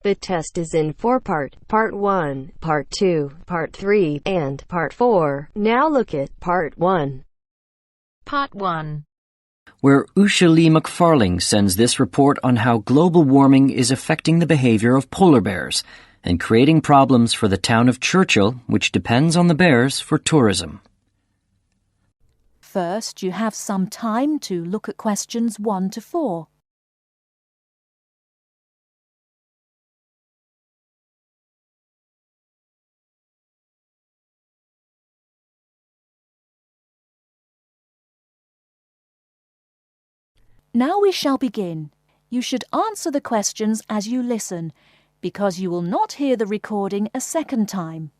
The test is in 4-part, Part 1, Part 2, Part 3, and Part 4. Now look at Part 1. Part 1. Where Usha Lee McFarling sends this report on how global warming is affecting the behavior of polar bears and creating problems for the town of Churchill, which depends on the bears for tourism. First, you have some time to look at questions 1 to 4. Now we shall begin. You should answer the questions as you listen, because you will not hear the recording a second time.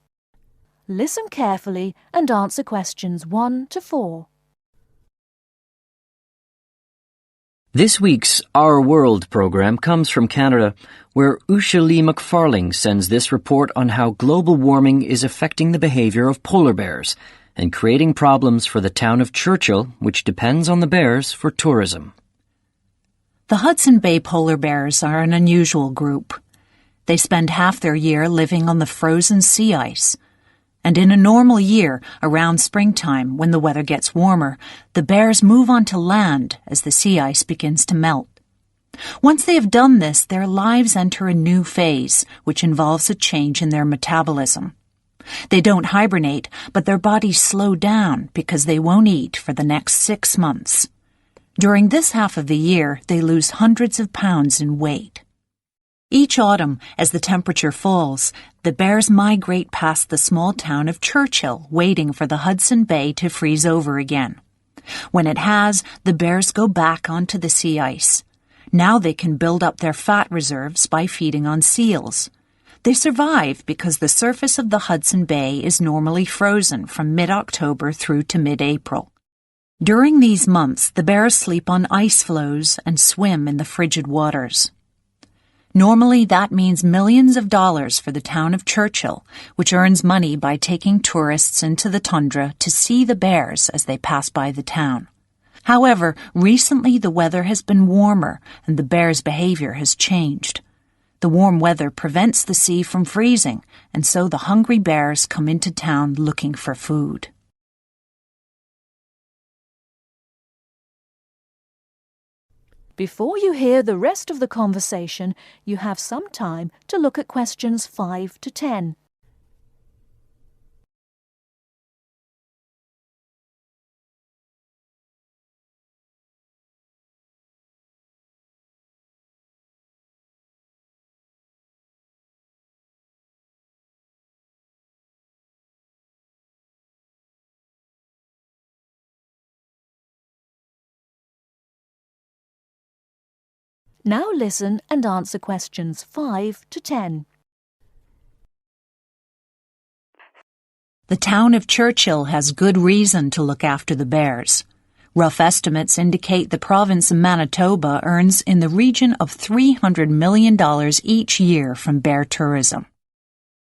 Listen carefully and answer questions 1 to 4. This week's Our World program comes from Canada, where Usha Lee McFarling sends this report on how global warming is affecting the behavior of polar bears and creating problems for the town of Churchill, which depends on the bears for tourism. The Hudson Bay polar bears are an unusual group. They spend half their year living on the frozen sea ice. And in a normal year, around springtime, when the weather gets warmer, the bears move onto land as the sea ice begins to melt. Once they have done this, their lives enter a new phase, which involves a change in their metabolism. They don't hibernate, but their bodies slow down because they won't eat for the next 6 months. During this half of the year, they lose hundreds of pounds in weight. Each autumn, as the temperature falls, the bears migrate past the small town of Churchill, waiting for the Hudson Bay to freeze over again. When it has, the bears go back onto the sea ice. Now they can build up their fat reserves by feeding on seals. They survive because the surface of the Hudson Bay is normally frozen from mid-October through to mid-April. During these months, the bears sleep on ice floes and swim in the frigid waters. Normally, that means millions of dollars for the town of Churchill, which earns money by taking tourists into the tundra to see the bears as they pass by the town. However, recently the weather has been warmer and the bears' behavior has changed. The warm weather prevents the sea from freezing, and so the hungry bears come into town looking for food. Before you hear the rest of the conversation, you have some time to look at questions 5 to 10. Now listen and answer questions 5 to 10. The town of Churchill has good reason to look after the bears. Rough estimates indicate the province of Manitoba earns in the region of $300 million each year from bear tourism.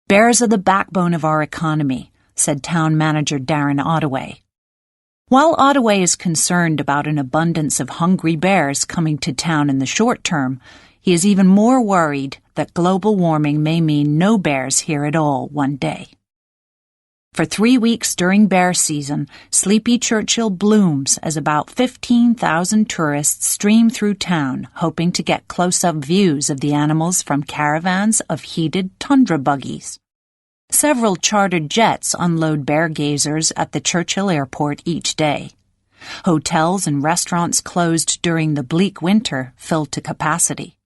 Bears are the backbone of our economy, said town manager Darren Ottaway. While Ottaway is concerned about an abundance of hungry bears coming to town in the short term, he is even more worried that global warming may mean no bears here at all one day. For 3 weeks during bear season, Sleepy Churchill blooms as about 15,000 tourists stream through town, hoping to get close-up views of the animals from caravans of heated tundra buggies. Several chartered jets unload bear gazers at the Churchill airport each day. Hotels and restaurants closed during the bleak winter fill to capacity.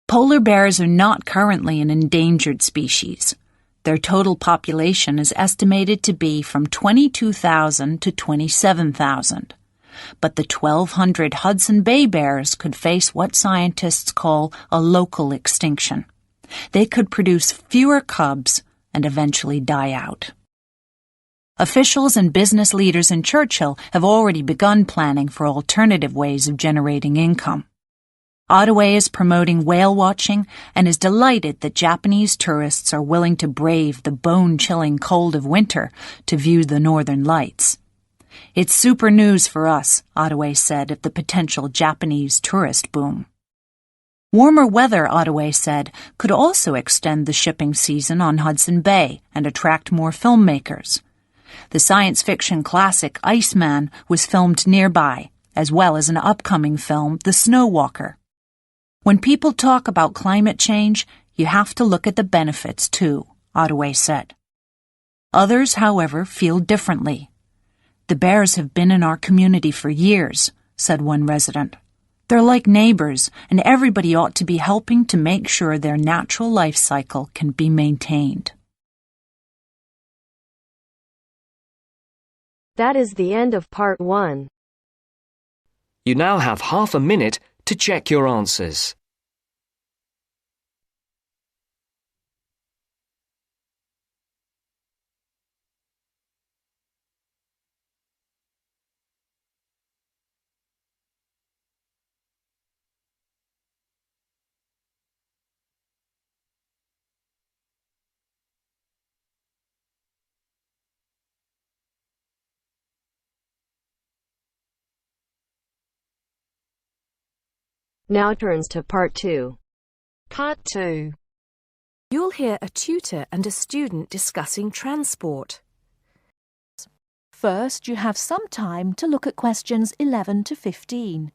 Polar bears are not currently an endangered species. Their total population is estimated to be from 22,000 to 27,000. But the 1,200 Hudson Bay bears could face what scientists call a local extinction. They could produce fewer cubs and eventually die out. Officials and business leaders in Churchill have already begun planning for alternative ways of generating income. Ottaway is promoting whale watching and is delighted that Japanese tourists are willing to brave the bone-chilling cold of winter to view the northern lights. It's super news for us, Ottaway said of the potential Japanese tourist boom. Warmer weather, Ottaway said, could also extend the shipping season on Hudson Bay and attract more filmmakers. The science fiction classic Iceman was filmed nearby, as well as an upcoming film, The Snow Walker. When people talk about climate change, you have to look at the benefits too, Ottaway said. Others, however, feel differently. The bears have been in our community for years, said one resident. They're like neighbors, and everybody ought to be helping to make sure their natural life cycle can be maintained. That is the end of part 1. You now have half a minute to check your answers. Now turns to part 2. Part 2. You'll hear a tutor and a student discussing transport. First, you have some time to look at questions 11 to 15.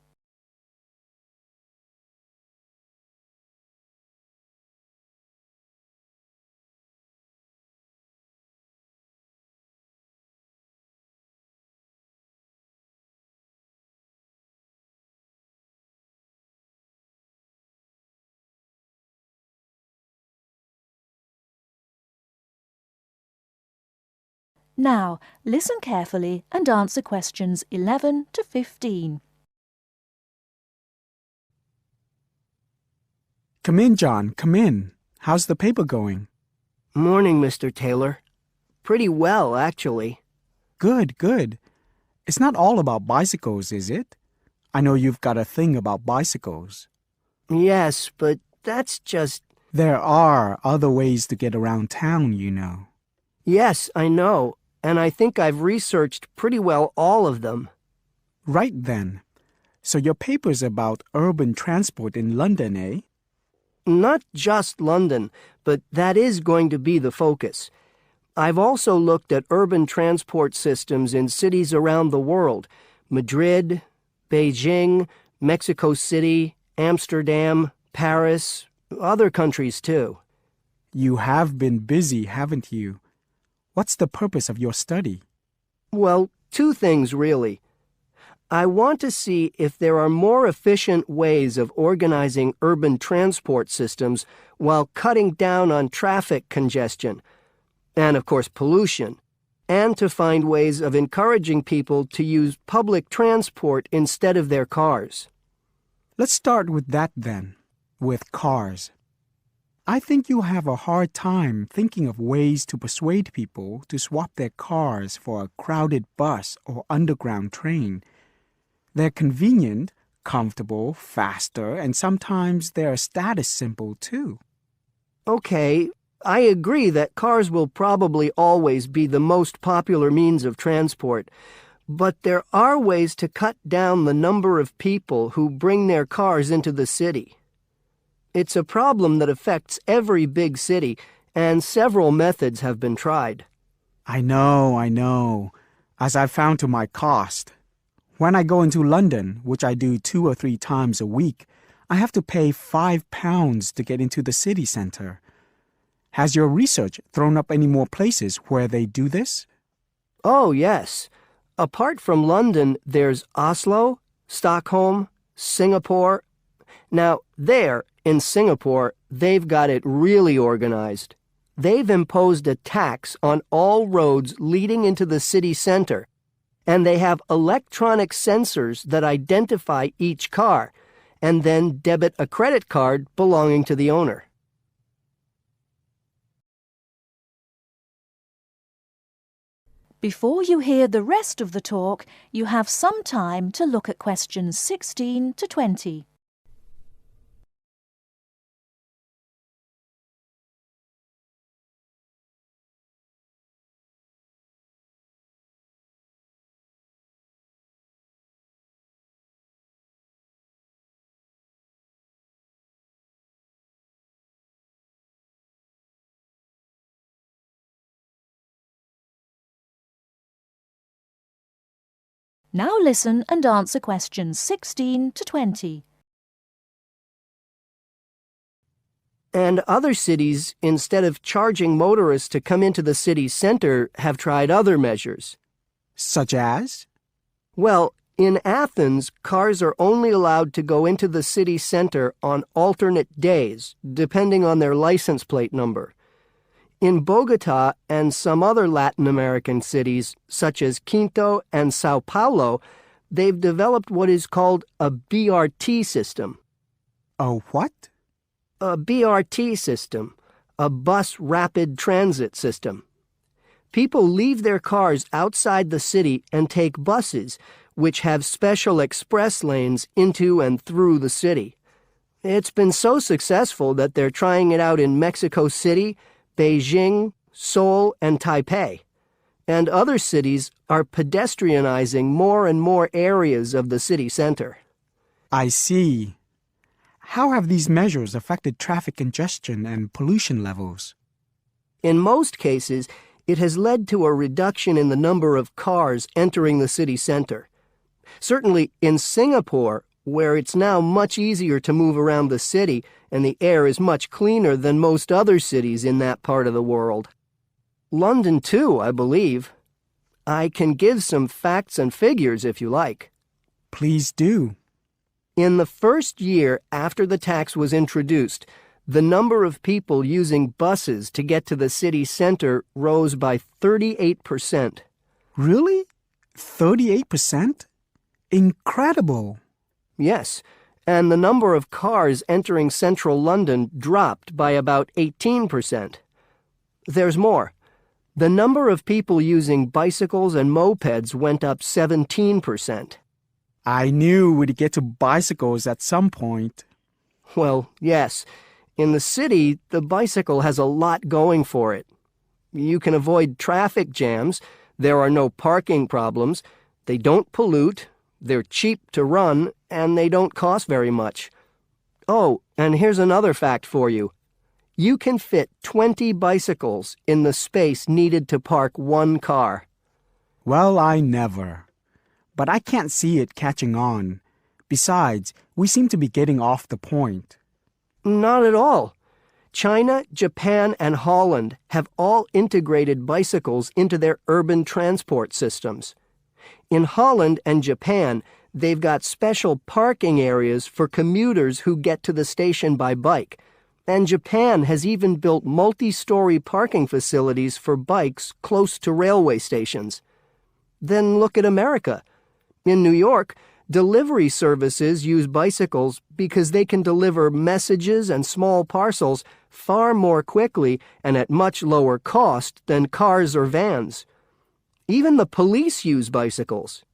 Now, listen carefully and answer questions 11 to 15. Come in, John, come in. How's the paper going? Morning, Mr. Taylor. Pretty well, actually. Good, good. It's not all about bicycles, is it? I know you've got a thing about bicycles. Yes, but that's just... There are other ways to get around town, you know. Yes, I know, and I think I've researched pretty well all of them. Right then. So your paper's about urban transport in London, eh? Not just London, but that is going to be the focus. I've also looked at urban transport systems in cities around the world. Madrid, Beijing, Mexico City, Amsterdam, Paris, other countries too. You have been busy, haven't you? What's the purpose of your study? Well, two things really. I want to see if there are more efficient ways of organizing urban transport systems while cutting down on traffic congestion, and of course pollution, and to find ways of encouraging people to use public transport instead of their cars. Let's start with that then, with cars. I think you'll have a hard time thinking of ways to persuade people to swap their cars for a crowded bus or underground train. They're convenient, comfortable, faster, and sometimes they're a status symbol too. Okay, I agree that cars will probably always be the most popular means of transport, but there are ways to cut down the number of people who bring their cars into the city. It's a problem that affects every big city, and several methods have been tried. I know, as I've found to my cost. When I go into London, which I do 2 or 3 times a week, I have to pay £5 to get into the city centre. Has your research thrown up any more places where they do this? Oh, yes. Apart from London, there's Oslo, Stockholm, Singapore. Now, there, in Singapore, they've got it really organized. They've imposed a tax on all roads leading into the city center, and they have electronic sensors that identify each car, and then debit a credit card belonging to the owner. Before you hear the rest of the talk, you have some time to look at questions 16 to 20. Now listen and answer questions 16 to 20. And other cities, instead of charging motorists to come into the city center, have tried other measures. Such as? Well, in Athens, cars are only allowed to go into the city center on alternate days, depending on their license plate number. In Bogota and some other Latin American cities, such as Quito and Sao Paulo, they've developed what is called a Brt system. A what? A Brt system, a bus rapid transit system. People leave their cars outside the city and take buses, which have special express lanes into and through the city. It's been so successful that they're trying it out in Mexico City, Beijing, Seoul, and Taipei. And other cities are pedestrianizing more and more areas of the city center. I see. How have these measures affected traffic congestion and pollution levels? In most cases, it has led to a reduction in the number of cars entering the city center. Certainly in Singapore, where it's now much easier to move around the city and the air is much cleaner than most other cities in that part of the world. London, too, I believe. I can give some facts and figures if you like. Please do. In the first year after the tax was introduced, the number of people using buses to get to the city center rose by 38%. Really? 38%? Incredible! Yes, and the number of cars entering central London dropped by about 18%. There's more. The number of people using bicycles and mopeds went up 17%. I knew we'd get to bicycles at some point. Well, yes. In the city, the bicycle has a lot going for it. You can avoid traffic jams, there are no parking problems, they don't pollute, they're cheap to run, and they don't cost very much. Oh, and here's another fact for you. You can fit 20 bicycles in the space needed to park one car. Well, I never. But I can't see it catching on. Besides, we seem to be getting off the point. Not at all. China, Japan, and Holland have all integrated bicycles into their urban transport systems. In Holland and Japan, they've got special parking areas for commuters who get to the station by bike, and Japan has even built multi-story parking facilities for bikes close to railway stations. Then look at America. In New York, delivery services use bicycles because they can deliver messages and small parcels far more quickly and at much lower cost than cars or vans. Even the police use bicycles.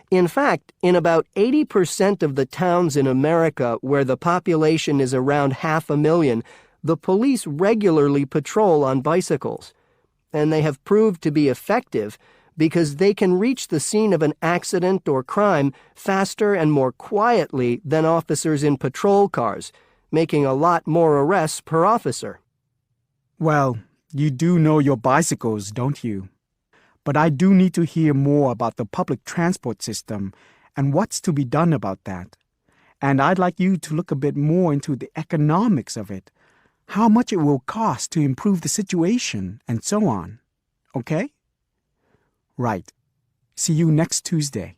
In fact, in about 80% of the towns in America where the population is around 500,000, the police regularly patrol on bicycles. And they have proved to be effective because they can reach the scene of an accident or crime faster and more quietly than officers in patrol cars, making a lot more arrests per officer. Well, you do know your bicycles, don't you? But I do need to hear more about the public transport system and what's to be done about that. And I'd like you to look a bit more into the economics of it, how much it will cost to improve the situation, and so on. Okay? Right. See you next Tuesday.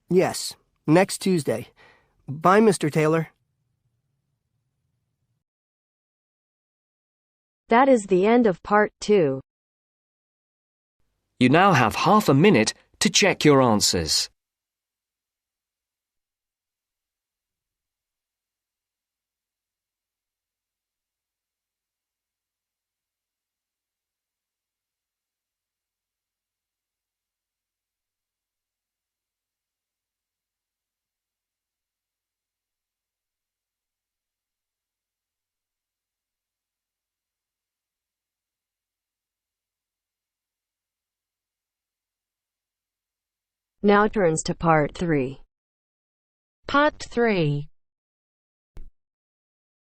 Yes, next Tuesday. Bye, Mr. Taylor. That is the end of part 2. You now have half a minute to check your answers. Now turns to part 3. Part 3.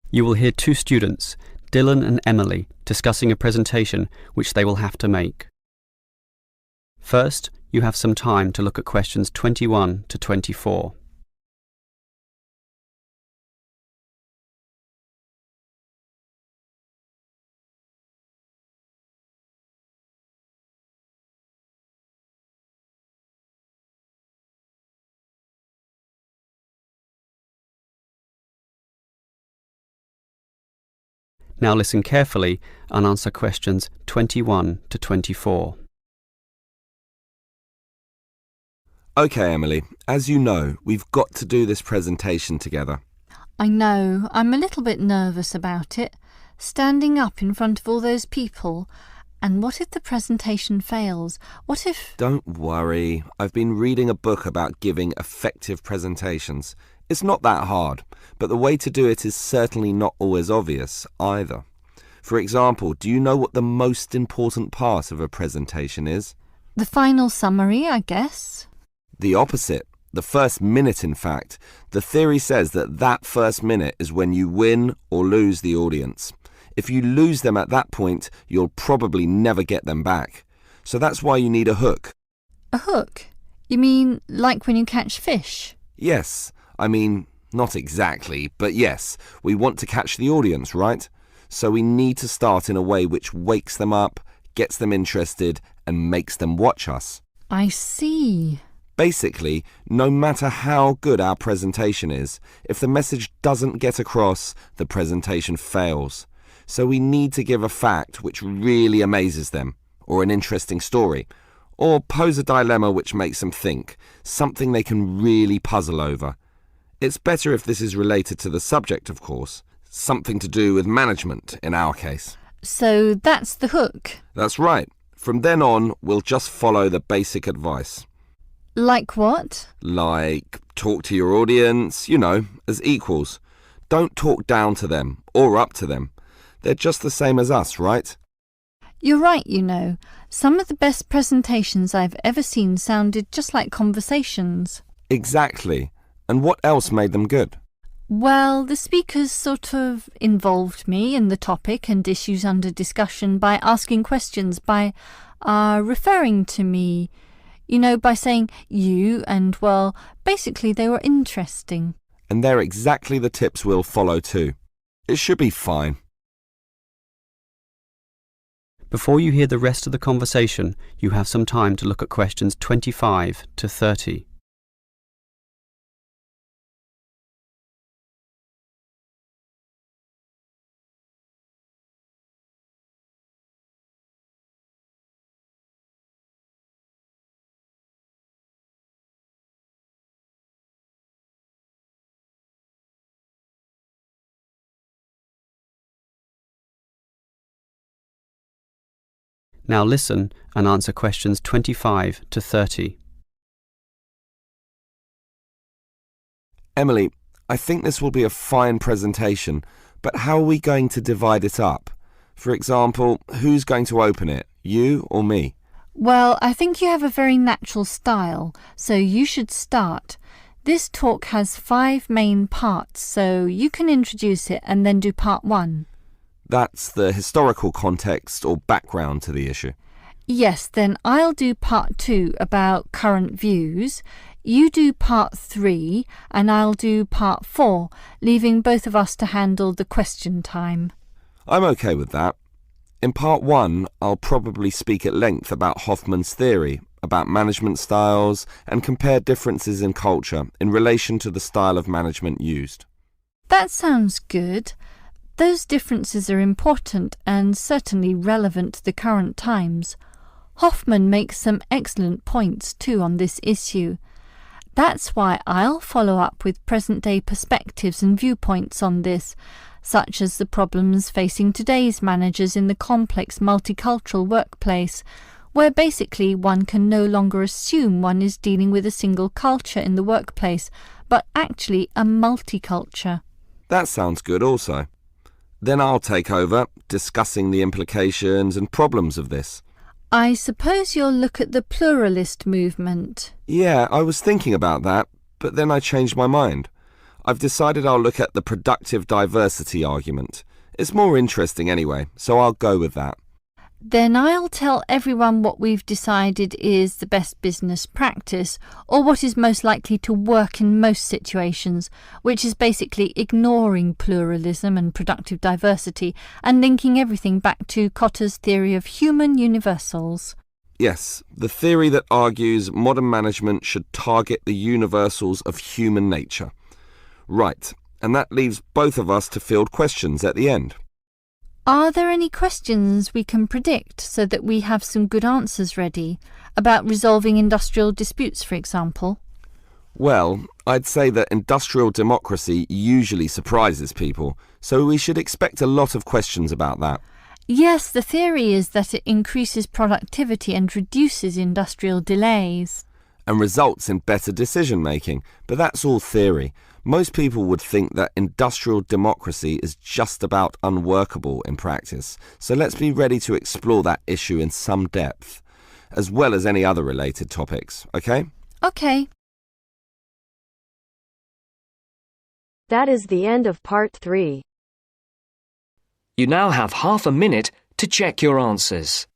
You will hear two students, Dylan and Emily, discussing a presentation which they will have to make. First, you have some time to look at questions 21 to 24. Now listen carefully and answer questions 21 to 24. OK, Emily, as you know, we've got to do this presentation together. I know. I'm a little bit nervous about it. Standing up in front of all those people. And what if the presentation fails? What if... Don't worry. I've been reading a book about giving effective presentations. It's not that hard, but the way to do it is certainly not always obvious either. For example, do you know what the most important part of a presentation is? The final summary, I guess. The opposite. The first minute, in fact. The theory says that first minute is when you win or lose the audience. If you lose them at that point, you'll probably never get them back. So that's why you need a hook. A hook? You mean like when you catch fish? Yes. I mean, not exactly, but yes, we want to catch the audience, right? So we need to start in a way which wakes them up, gets them interested, and makes them watch us. I see. Basically, no matter how good our presentation is, if the message doesn't get across, the presentation fails. So we need to give a fact which really amazes them, or an interesting story, or pose a dilemma which makes them think, something they can really puzzle over. It's better if this is related to the subject, of course. Something to do with management, in our case. So that's the hook? That's right. From then on, we'll just follow the basic advice. Like what? Like, talk to your audience, as equals. Don't talk down to them, or up to them. They're just the same as us, right? You're right, Some of the best presentations I've ever seen sounded just like conversations. Exactly. And what else made them good? Well, the speakers sort of involved me in the topic and issues under discussion by asking questions, by referring to me, by saying you, and, well, basically they were interesting. And they're exactly the tips we'll follow too. It should be fine. Before you hear the rest of the conversation, you have some time to look at questions 25 to 30. Now listen and answer questions 25 to 30. Emily, I think this will be a fine presentation, but how are we going to divide it up? For example, who's going to open it, you or me? Well, I think you have a very natural style, so you should start. This talk has 5 main parts, so you can introduce it and then do part 1. That's the historical context or background to the issue. Yes, then I'll do part 2 about current views. You do part 3 and I'll do part 4, leaving both of us to handle the question time. I'm okay with that. In part 1, I'll probably speak at length about Hoffman's theory, about management styles, and compare differences in culture in relation to the style of management used. That sounds good. Those differences are important and certainly relevant to the current times. Hoffman makes some excellent points too on this issue. That's why I'll follow up with present-day perspectives and viewpoints on this, such as the problems facing today's managers in the complex multicultural workplace, where basically one can no longer assume one is dealing with a single culture in the workplace, but actually a multiculture. That sounds good also. Then I'll take over, discussing the implications and problems of this. I suppose you'll look at the pluralist movement. Yeah, I was thinking about that, but then I changed my mind. I've decided I'll look at the productive diversity argument. It's more interesting anyway, so I'll go with that. Then I'll tell everyone what we've decided is the best business practice, or what is most likely to work in most situations, which is basically ignoring pluralism and productive diversity and linking everything back to Kotter's theory of human universals. Yes, the theory that argues modern management should target the universals of human nature. Right, and that leaves both of us to field questions at the end. Are there any questions we can predict so that we have some good answers ready? About resolving industrial disputes, for example? Well, I'd say that industrial democracy usually surprises people, so we should expect a lot of questions about that. Yes, the theory is that it increases productivity and reduces industrial delays. And results in better decision-making, but that's all theory. Most people would think that industrial democracy is just about unworkable in practice, so let's be ready to explore that issue in some depth, as well as any other related topics, okay? Okay. That is the end of part 3. You now have half a minute to check your answers.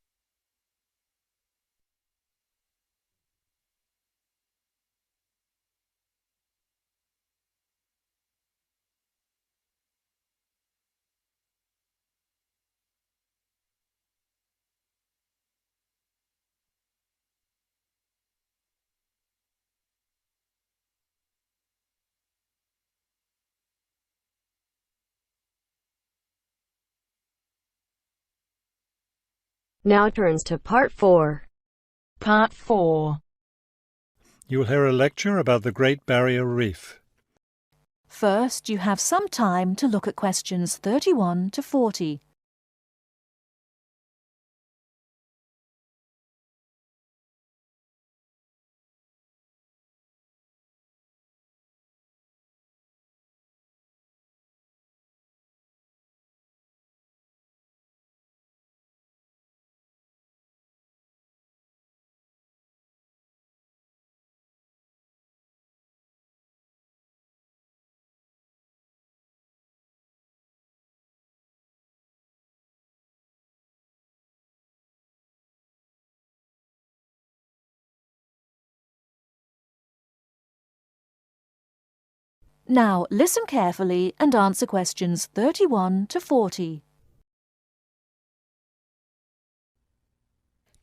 Now turns to part 4. Part 4. You will hear a lecture about the Great Barrier Reef. First, you have some time to look at questions 31 to 40. Now listen carefully and answer questions 31 to 40.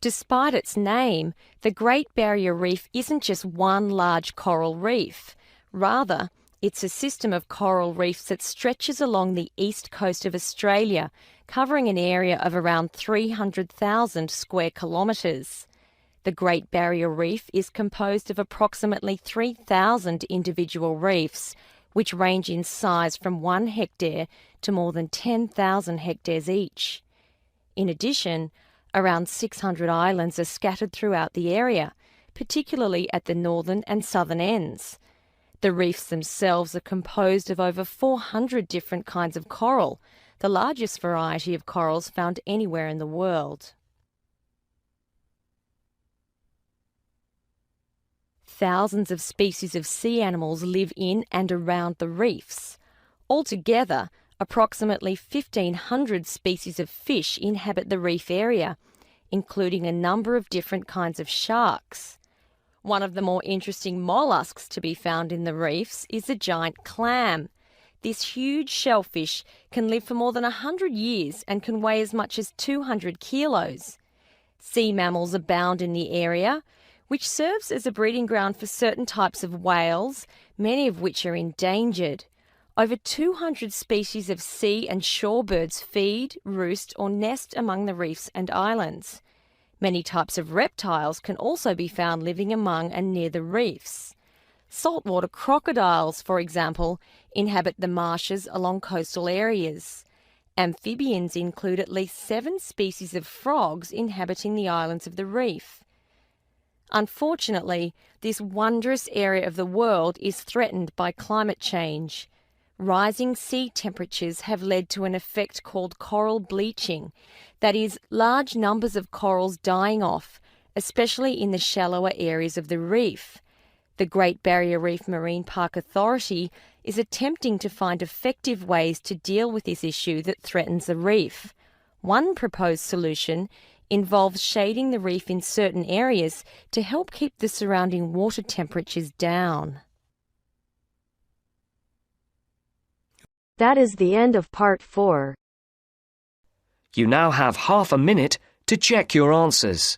Despite its name, the Great Barrier Reef isn't just one large coral reef. Rather, it's a system of coral reefs that stretches along the east coast of Australia, covering an area of around 300,000 square kilometres. The Great Barrier Reef is composed of approximately 3,000 individual reefs, which range in size from 1 hectare to more than 10,000 hectares each. In addition, around 600 islands are scattered throughout the area, particularly at the northern and southern ends. The reefs themselves are composed of over 400 different kinds of coral, the largest variety of corals found anywhere in the world. Thousands of species of sea animals live in and around the reefs. Altogether, approximately 1,500 species of fish inhabit the reef area, including a number of different kinds of sharks. One of the more interesting mollusks to be found in the reefs is the giant clam. This huge shellfish can live for more than 100 years and can weigh as much as 200 kilos. Sea mammals abound in the area, which serves as a breeding ground for certain types of whales, many of which are endangered. Over 200 species of sea and shorebirds feed, roost or nest among the reefs and islands. Many types of reptiles can also be found living among and near the reefs. Saltwater crocodiles, for example, inhabit the marshes along coastal areas. Amphibians include at least 7 species of frogs inhabiting the islands of the reef. Unfortunately, this wondrous area of the world is threatened by climate change. Rising sea temperatures have led to an effect called coral bleaching, that is, large numbers of corals dying off, especially in the shallower areas of the reef. The Great Barrier Reef Marine Park Authority is attempting to find effective ways to deal with this issue that threatens the reef. One proposed solution involves shading the reef in certain areas to help keep the surrounding water temperatures down. That is the end of part 4. You now have half a minute to check your answers.